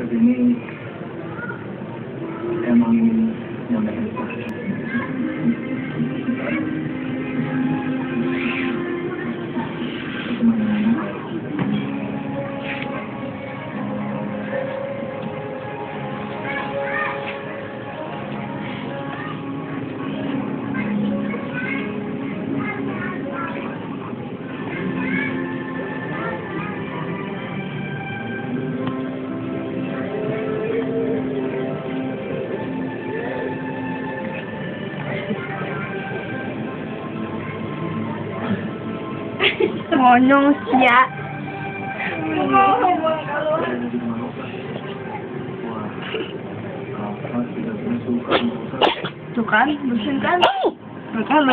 ini emang nyampein Monyong sia. Tuh kan, bersin kan? Tuh kan,